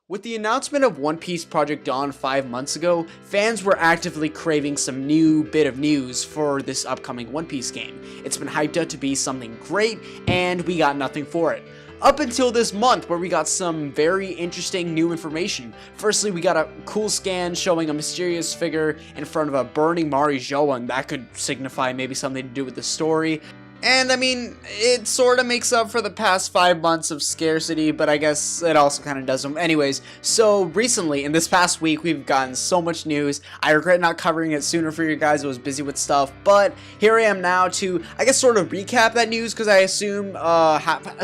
With the announcement of One Piece Project Dawn 5 months ago, fans were actively craving some new bit of news for this upcoming One Piece game. It's been hyped up to be something great, and we got nothing for it. Up until this month, where we got some very interesting new information. Firstly, we got a cool scan showing a mysterious figure in front of a burning Marijoa, and that could signify maybe something to do with the story. And I mean, it sort of makes up for the past 5 months of scarcity, but I guess it also kind of doesn't. Anyways, so recently, in this past week, we've gotten so much news. I regret not covering it sooner for you guys. I was busy with stuff, but here I am now to, I guess, sort of recap that news, because I assume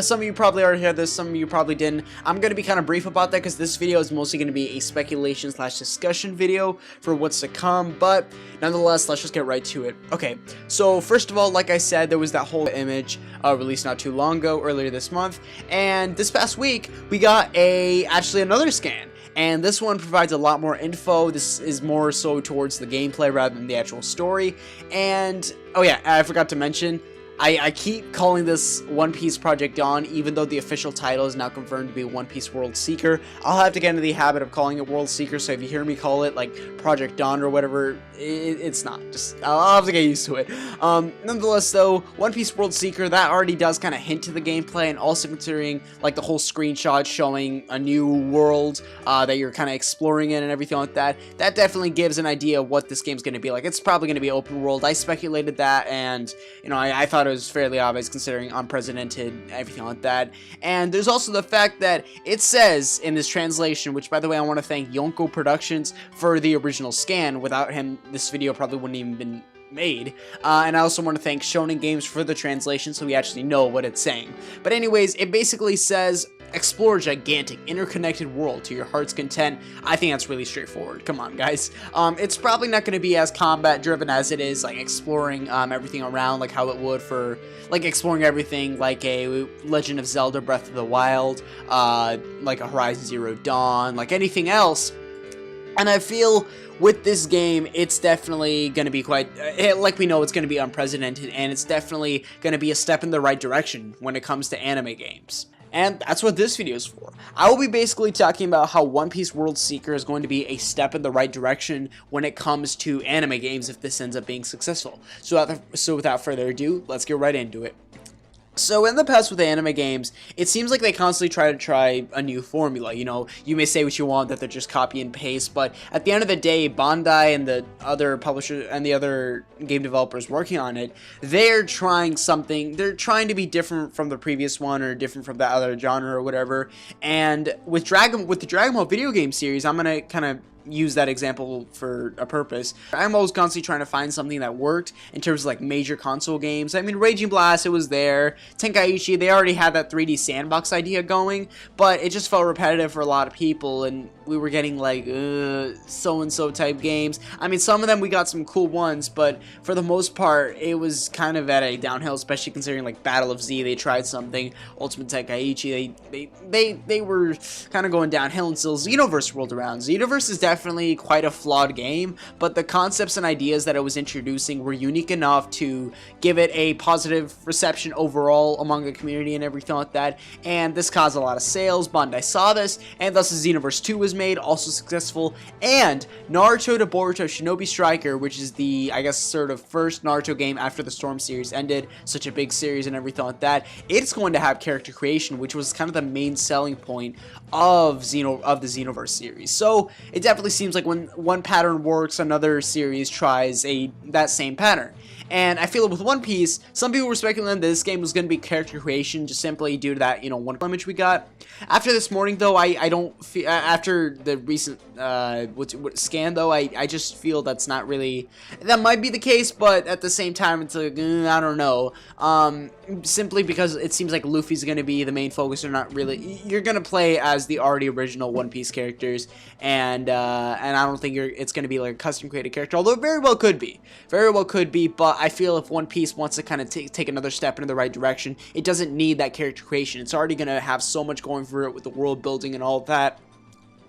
some of you probably already heard this, some of you probably didn't. I'm going to be kind of brief about that, because this video is mostly going to be a speculation / discussion video for what's to come, but nonetheless, let's just get right to it. Okay, so first of all, like I said, there was that whole image released not too long ago, earlier this month, and this past week we got actually another scan, and this one provides a lot more info. This is more so towards the gameplay rather than the actual story. And oh yeah, I forgot to mention, I keep calling this One Piece Project Dawn, even though the official title is now confirmed to be One Piece World Seeker. I'll have to get into the habit of calling it World Seeker, so if you hear me call it like Project Dawn or whatever, it's not. Just I'll have to get used to it. Nonetheless, though, One Piece World Seeker, that already does kind of hint to the gameplay, and also considering like the whole screenshot showing a new world that you're kind of exploring in and everything like that, that definitely gives an idea of what this game's going to be like. It's probably going to be open world. I speculated that, and you know, I thought it was fairly obvious considering unprecedented, everything like that. And there's also the fact that it says in this translation, which by the way I want to thank Yonkou Productions for the original scan. Without him, this video probably wouldn't even been made. And I also want to thank ShonenGameZ for the translation, so we actually know what it's saying. But anyways, it basically says, explore a gigantic, interconnected world to your heart's content. I think that's really straightforward. Come on, guys. It's probably not going to be as combat-driven as it is, like, exploring everything around, like how it would for, like, exploring everything like a Legend of Zelda Breath of the Wild, like a Horizon Zero Dawn, like anything else. And I feel with this game, it's definitely going to be quite, like we know, it's going to be unprecedented, and it's definitely going to be a step in the right direction when it comes to anime games. And that's what this video is for. I will be basically talking about how One Piece World Seeker is going to be a step in the right direction when it comes to anime games if this ends up being successful. So without further ado, let's get right into it. So in the past with anime games, it seems like they constantly try a new formula. You know, you may say what you want, that they're just copy and paste, but at the end of the day, Bandai and the other publishers and the other game developers working on it, they're trying something. They're trying to be different from the previous one or different from that other genre or whatever. And with the Dragon Ball video game series, I'm gonna kind of use that example for a purpose. I'm always constantly trying to find something that worked in terms of like major console games. I mean, Raging Blast, it was there. Tenkaichi, they already had that 3D sandbox idea going, but it just felt repetitive for a lot of people, and we were getting like so-and-so type games. I mean, some of them we got some cool ones, but for the most part, it was kind of at a downhill, especially considering like Battle of Z, they tried something. Ultimate Tenkaichi, they were kind of going downhill until Xenoverse rolled around. Xenoverse is definitely quite a flawed game, but the concepts and ideas that it was introducing were unique enough to give it a positive reception overall among the community and everything like that, and this caused a lot of sales. Bandai saw this, and thus Xenoverse 2 was made, also successful, and Naruto to Boruto Shinobi Striker, which is the, I guess, sort of first Naruto game after the Storm series ended, such a big series and everything like that, it's going to have character creation, which was kind of the main selling point of the Xenoverse series. So it definitely seems like when one pattern works, another series tries that same pattern. And I feel with One Piece, some people were speculating that this game was going to be character creation just simply due to that, you know, one image we got. After this morning, though, I don't feel, after the recent scan, though, I just feel that's not really, that might be the case, but at the same time, it's like, I don't know. Simply because it seems like Luffy's going to be the main focus, or not really. You're going to play as the already original One Piece characters, and I don't think it's going to be like a custom created character, although it very well could be, but I feel if One Piece wants to kind of take another step into the right direction, it doesn't need that character creation. It's already going to have so much going for it with the world building and all of that.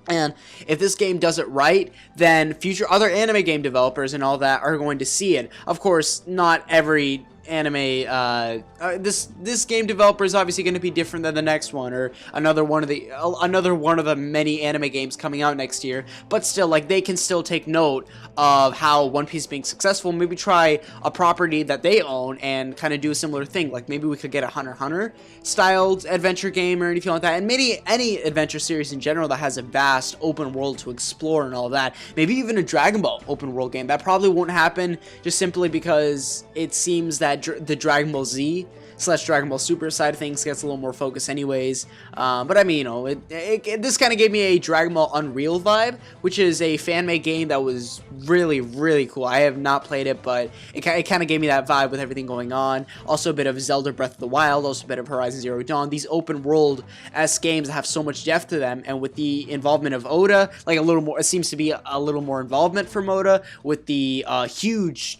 And if this game does it right, then future other anime game developers and all that are going to see it. Of course, not every this game developer is obviously going to be different than the next one, or another one of the many anime games coming out next year. But still, like, they can still take note of how One Piece being successful. Maybe try a property that they own and kind of do a similar thing. Like, maybe we could get a Hunter x Hunter styled adventure game or anything like that, and maybe any adventure series in general that has a vast open world to explore and all that. Maybe even a Dragon Ball open world game. That probably won't happen, just simply because it seems that the Dragon Ball Z / Dragon Ball Super side of things gets a little more focus anyways. But I mean, you know, this kind of gave me a Dragon Ball Unreal vibe, which is a fan-made game that was really, really cool. I have not played it, but it kind of gave me that vibe with everything going on. Also a bit of Zelda Breath of the Wild, also a bit of Horizon Zero Dawn. These open world-esque games that have so much depth to them, and with the involvement of Oda, like a little more, it seems to be a little more involvement from Oda with the huge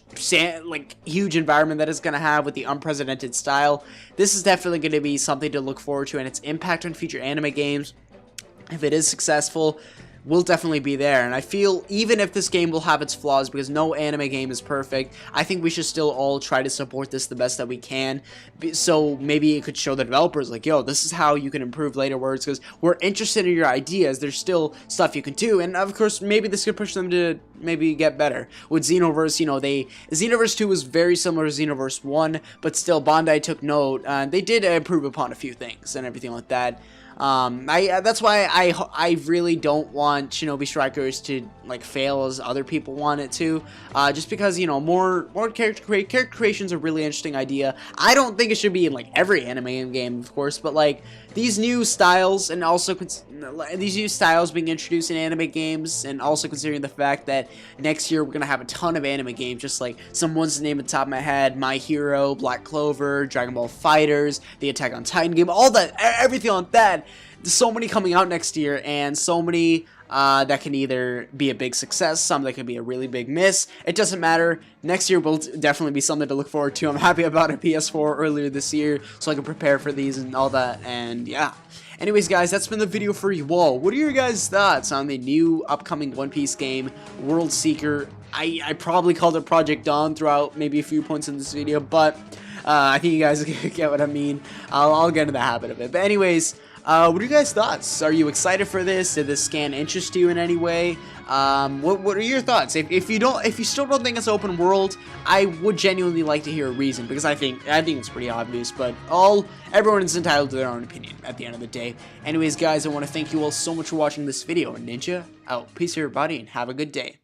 environment that it's going to have with the unprecedented style. This is definitely going to be something to look forward to, and its impact on future anime games, if it is successful, will definitely be there. And I feel even if this game will have its flaws, because no anime game is perfect, I think we should still all try to support this the best that we can. So maybe it could show the developers, like, yo, this is how you can improve later words, because we're interested in your ideas. There's still stuff you can do, and of course maybe this could push them to maybe get better. With Xenoverse, you know, Xenoverse 2 was very similar to Xenoverse 1, but still Bandai took note. They did improve upon a few things and everything like that. That's why I really don't want Shinobi Strikers to like fail as other people want it to, just because, you know, more character creation is a really interesting idea. I don't think it should be in like every anime game, of course, but like these new styles, and also these new styles being introduced in anime games, and also considering the fact that next year we're gonna have a ton of anime games, just like some ones to name at the top of my head: My Hero, Black Clover, Dragon Ball FighterZ, the Attack on Titan game, all that, everything like that. There's so many coming out next year, and so many that can either be a big success, some that could be a really big miss. It doesn't matter. Next year will definitely be something to look forward to. I'm happy about a PS4 earlier this year, so I can prepare for these and all that, and yeah. Anyways, guys, that's been the video for you all. What are your guys' thoughts on the new upcoming One Piece game, World Seeker? I probably called it Project Dawn throughout maybe a few points in this video, but I think you guys get what I mean. I'll get into the habit of it. But anyways, what are your guys' thoughts? Are you excited for this? Did this scan interest you in any way? What are your thoughts? If you still don't think it's open world, I would genuinely like to hear a reason, because I think it's pretty obvious. But everyone is entitled to their own opinion at the end of the day. Anyways, guys, I want to thank you all so much for watching this video. Ninja out. Peace, everybody, and have a good day.